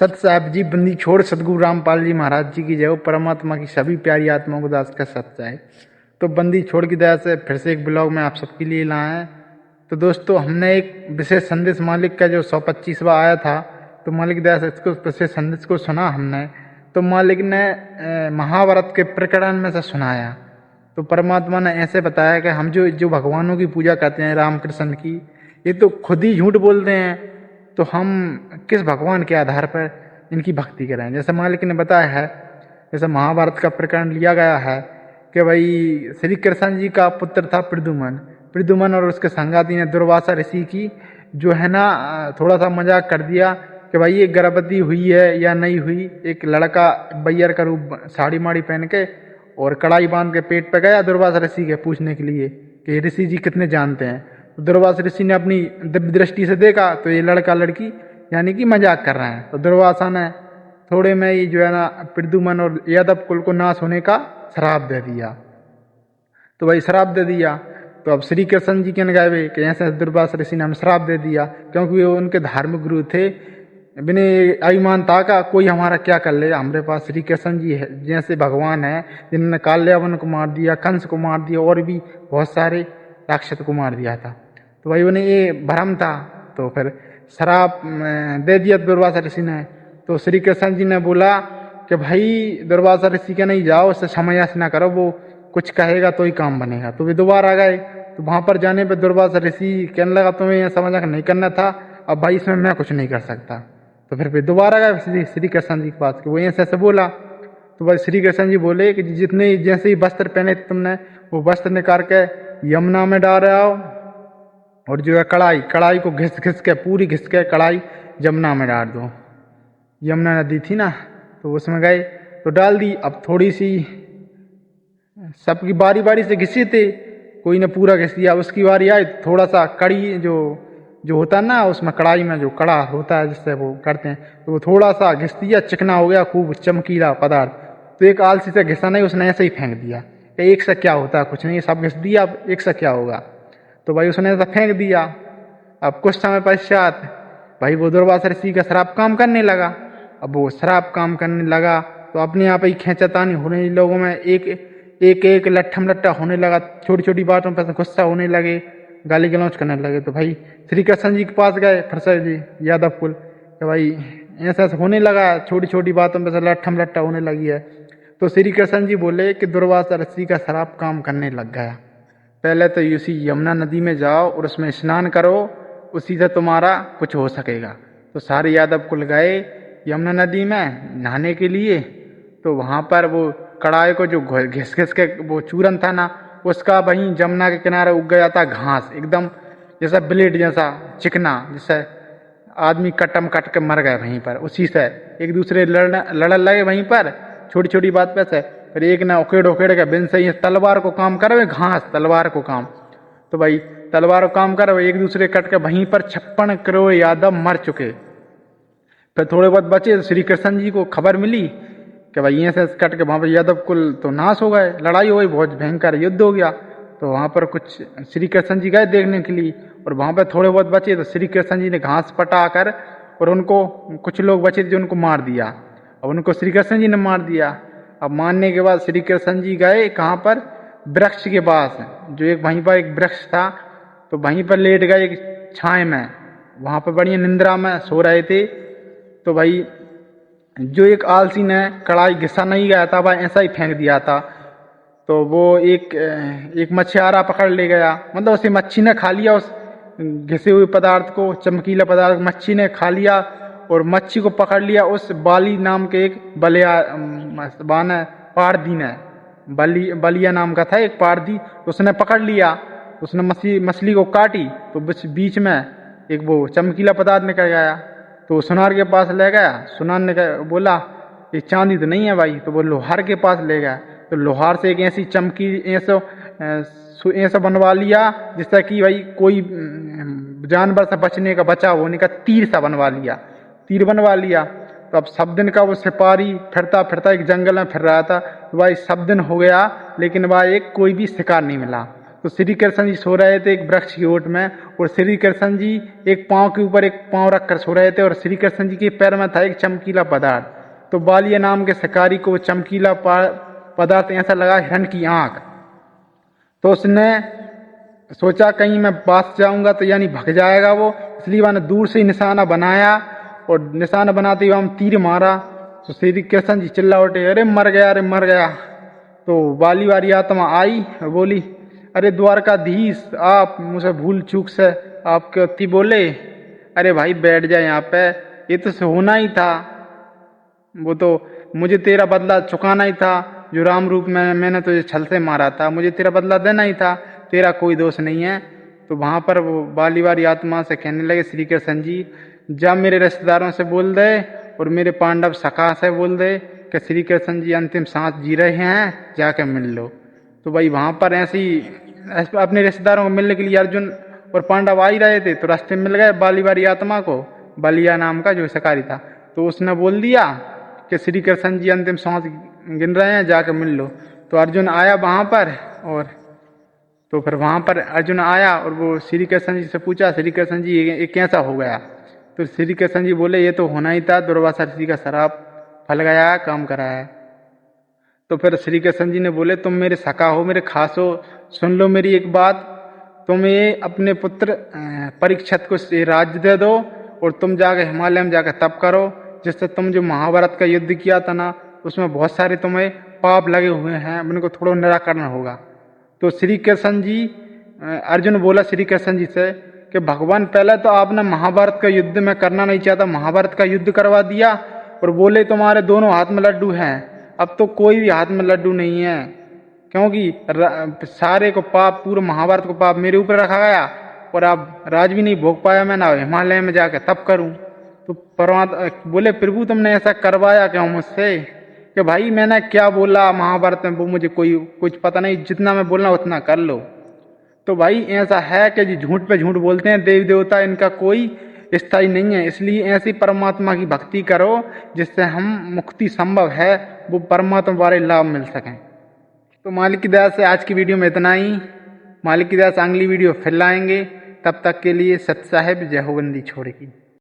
सत साहिब जी, बंदी छोड़ सतगुरु रामपाल जी महाराज जी की जय हो। परमात्मा की सभी प्यारी आत्माओं को दास का सत्य है। तो बंदी छोड़ की दया से फिर से एक ब्लॉग में आप सबके लिए लाए हैं। तो दोस्तों, हमने एक विशेष संदेश मालिक का जो 125वां आया था, तो मालिक दया से इसको विशेष संदेश को सुना हमने। तो मालिक ने महाभारत के प्रकरण में से सुनाया। तो परमात्मा ने ऐसे बताया कि हम जो जो भगवानों की पूजा करते हैं, राम कृष्ण की, ये तो खुद ही झूठ बोलते हैं। तो हम किस भगवान के आधार पर इनकी भक्ति करें? जैसे मालिक ने बताया है, जैसे महाभारत का प्रकरण लिया गया है कि भाई श्री कृष्ण जी का पुत्र था प्रद्युमन और उसके संगाती ने दुर्वासा ऋषि की जो है ना थोड़ा सा मजाक कर दिया कि भाई ये गर्भवती हुई है या नहीं हुई। एक लड़का बैयर का रूप साड़ी माड़ी पहन के और कड़ाई बांध के पेट पे गया दुर्वासा ऋषि के पूछने के लिए कि ऋषि जी कितने जानते हैं। तो दुर्वासा ऋषि ने अपनी दिव्य दृष्टि से देखा तो ये लड़का लड़की यानी कि मजाक कर रहे हैं। तो दुर्वासा ने थोड़े में ये जो है ना प्रद्युमन और यादव कुल को नाश होने का श्राप दे दिया। तो भाई श्राप दे दिया तो अब श्री कृष्ण जी कहने गए कि ऐसे दुर्वासा ऋषि ने हमें श्राप दे दिया, क्योंकि वो उनके धार्मिक गुरु थे। बिना अभिमान था का कोई हमारा क्या कर ले, हमारे पास श्री कृष्ण जी है जैसे भगवान है जिन्होंने काल्यावन को मार दिया, कंस को मार दिया और भी बहुत सारे राक्षस को मार दिया था। तो भाई उन्हें ये भ्रम था, तो फिर श्राप दे दिया दुर्वासा ऋषि ने। तो श्री कृष्ण जी ने बोला कि भाई दुर्वासा ऋषि के नहीं जाओ, उससे समयास ना करो, वो कुछ कहेगा तो ही काम बनेगा। तो वे दोबारा गए। तो वहां पर जाने पर दुर्वासा ऋषि कहने लगा तुम्हें यह समझ नहीं करना था, अब भाई इसमें मैं कुछ नहीं कर सकता। तो फिर दोबारा गए श्री कृष्ण जी के पास कि वो ऐसे बोला। तो भाई श्री कृष्ण जी बोले कि जितने जैसे ही वस्त्र पहने थे तुमने, वो वस्त्र निकाल के यमुना में डाल रहे आओ और जो है कढ़ाई को घिस के पूरी घिस के कढ़ाई यमुना में डाल दो। यमुना नदी थी ना, तो उसमें गए तो डाल दी। अब थोड़ी सी सबकी बारी बारी से घिसे थे, कोई ने पूरा घिस दिया। उसकी बारी आई तो थोड़ा सा कड़ी जो होता है ना उसमें कढ़ाई में जो कड़ा होता है जिससे वो करते हैं, तो वो थोड़ा सा घिस दिया, चिकना हो गया खूब चमकीला पदार्थ। तो एक आलसी से घिसा नहीं, उसने ऐसे ही फेंक दिया। एक से क्या होता है, कुछ नहीं, सब घिस दिया, अब एक से क्या होगा। तो भाई उसने ऐसा फेंक दिया। अब कुछ समय पश्चात भाई वो दुर्वासा ऋषि का श्राप काम करने लगा। अब वो श्राप काम करने लगा तो अपने आप ही खेचतानी होने लोगों में एक लट्ठम लट्टा होने लगा, छोटी छोटी बातों पर गुस्सा होने लगे, गाली गलौज करने लगे। तो भाई श्री कृष्ण जी के पास गए फिर से जी यादव कुल कि भाई ऐसा होने लगा, छोटी छोटी बातों पर लट्ठम लट्टा होने लगी है। तो श्री कृष्ण जी बोले कि दुर्वासा ऋषि का श्राप काम करने लग गया। पहले तो उसी यमुना नदी में जाओ और उसमें स्नान करो, उसी से तुम्हारा कुछ हो सकेगा। तो सारे यादव कुल गए यमुना नदी में नहाने के लिए। तो वहां पर वो कढ़ाई को जो घिस के वो चूरन था ना, उसका वहीं यमुना के किनारे उग गया था घास, एकदम जैसा ब्लेड जैसा चिकना, जिससे आदमी कटम कट के मर गए वहीं पर। उसी से एक दूसरे लड़ने लगे वहीं पर छोटी छोटी बात पे से। फिर एक ने उकेड़ के बिन से तलवार को काम करे, घास तलवार को काम। तो भाई तलवार को काम करे, एक दूसरे कट के वहीं पर 56 करोड़ यादव मर चुके। फिर थोड़े बहुत बचे तो श्री कृष्ण जी को खबर मिली कि भाई ये से कट के वहां पर यादव कुल तो नाश हो गए, लड़ाई हो गई, बहुत भयंकर युद्ध हो गया। तो वहां पर कुछ श्री कृष्ण जी गए देखने के लिए और वहां पर थोड़े बहुत बचे तो श्री कृष्ण जी ने घास पटा कर और उनको कुछ लोग बचे थे जो उनको मार दिया। अब उनको श्री कृष्ण जी ने मार दिया। अब मारने के बाद श्री कृष्ण जी गए कहाँ पर, वृक्ष के पास, जो एक वहीं पर एक वृक्ष था, तो वहीं पर लेट गए एक छाए में, वहां पर बढ़िया निंद्रा में सो रहे थे। तो भाई जो एक आलसी ने कढ़ाई घिसा नहीं गया था वह ऐसा ही फेंक दिया था। तो वो एक मछुआरा पकड़ ले गया, मतलब उसे मच्छी ने खा लिया, उस घिसे हुए पदार्थ को, चमकीला पदार्थ मच्छी ने खा लिया और मच्छी को पकड़ लिया उस बाली नाम के एक पारधी ने, बलिया नाम का था एक पारधी। उसने पकड़ लिया, उसने मछली को काटी तो बीच में एक वो चमकीला पदार्थ निकल गया। तो सुनार के पास ले गया, सुनार ने बोला ये चांदी तो नहीं है भाई, तो वो लोहार के पास ले गया। तो लोहार से एक ऐसी चमकी ऐसा बनवा लिया जिससे कि भाई कोई जानवर से बचने का, बचाव होने का तीर सा बनवा लिया, तीर बनवा लिया। तो अब सब दिन का वो सिपाही फिरता फिरता एक जंगल में फिर रहा था। तो भाई सब दिन हो गया लेकिन भाई एक कोई भी शिकार नहीं मिला। तो श्री कृष्ण जी सो रहे थे एक वृक्ष की ओट में, और श्री कृष्ण जी एक पांव के ऊपर एक पांव रखकर सो रहे थे, और श्री कृष्ण जी के पैर में था एक चमकीला पदार्थ। तो बालिया नाम के शिकारी को वो चमकीला पदार्थ ऐसा लगा हिरण की आंख। तो उसने सोचा कहीं मैं पास जाऊंगा तो यानी भग जाएगा वो, इसलिए मैंने दूर से ही निशाना बनाया, और निशाना बनाते हुए हम तीर मारा। तो श्री कृष्ण जी चिल्ला उठे, अरे मर गया, अरे मर गया। तो बाली वाली आत्मा आई और बोली, अरे द्वारकाधीश, आप मुझे भूल चूक से आप क्यों बोले, अरे भाई बैठ जाए यहाँ पे, ये तो होना ही था, वो तो मुझे तेरा बदला चुकाना ही था, जो राम रूप में मैंने तुझे छल से मारा था, मुझे तेरा बदला देना ही था, तेरा कोई दोष नहीं है। तो वहां पर वो बाली वाली आत्मा से कहने लगे श्री कृष्ण जी, जा मेरे रिश्तेदारों से बोल दे और मेरे पांडव सखा से बोल दे कि श्री कृष्ण जी अंतिम सांस जी रहे हैं, जाके मिल लो। तो भाई वहां पर ऐसी अपने रिश्तेदारों को मिलने के लिए अर्जुन और पांडव आ ही रहे थे, तो रास्ते में मिल गए बाली वाली आत्मा को, बलिया नाम का जो शिकारी था। तो उसने बोल दिया कि श्री कृष्ण जी अंतिम सांस गिन रहे हैं, जाके मिल लो। तो अर्जुन आया वहां पर, और तो फिर वहां पर अर्जुन आया और वो श्री कृष्ण जी से पूछा, श्री कृष्ण जी ये कैसा हो गया। तो श्री कृष्ण जी बोले, ये तो होना ही था, दुर्वासा ऋषि का श्राप फल गया, काम करा है। तो फिर श्री कृष्ण जी ने बोले, तुम मेरे सखा हो, मेरे खास हो, सुन लो मेरी एक बात, तुम ये अपने पुत्र परीक्षित को राज्य दे दो, और तुम जाके हिमालय में जाकर तप करो, जिससे तुम जो महाभारत का युद्ध किया था ना, उसमें बहुत सारे तुम्हें पाप लगे हुए हैं, उनको थोड़ा निराकरण होगा। तो श्री कृष्ण जी, अर्जुन बोला श्री कृष्ण जी से कि भगवान पहले तो आपने महाभारत का युद्ध में करना नहीं चाहता, महाभारत का युद्ध करवा दिया, और बोले तुम्हारे दोनों हाथ में लड्डू हैं, अब तो कोई भी हाथ में लड्डू नहीं है, क्योंकि सारे को पाप, पूरे महाभारत को पाप मेरे ऊपर रखा गया, और अब राज भी नहीं भोग पाया मैं, ना हिमालय में जाकर तप करूं। तो परमात्मा बोले, प्रभु तुमने ऐसा करवाया क्यों मुझसे, कि भाई मैंने क्या बोला महाभारत में वो मुझे कोई कुछ पता नहीं, जितना मैं बोलना उतना कर लो। तो भाई ऐसा है कि जी झूठ पे झूठ बोलते हैं देवी देवता, इनका कोई स्थायी नहीं है, इसलिए ऐसी परमात्मा की भक्ति करो जिससे हम मुक्ति संभव है, वो परमात्मा वाले लाभ मिल सकें। तो मालिक की दया से आज की वीडियो में इतना ही, मालिक की दया से अगली वीडियो फिर लाएंगे, तब तक के लिए सत साहेब जय हो बंदी छोड़ की।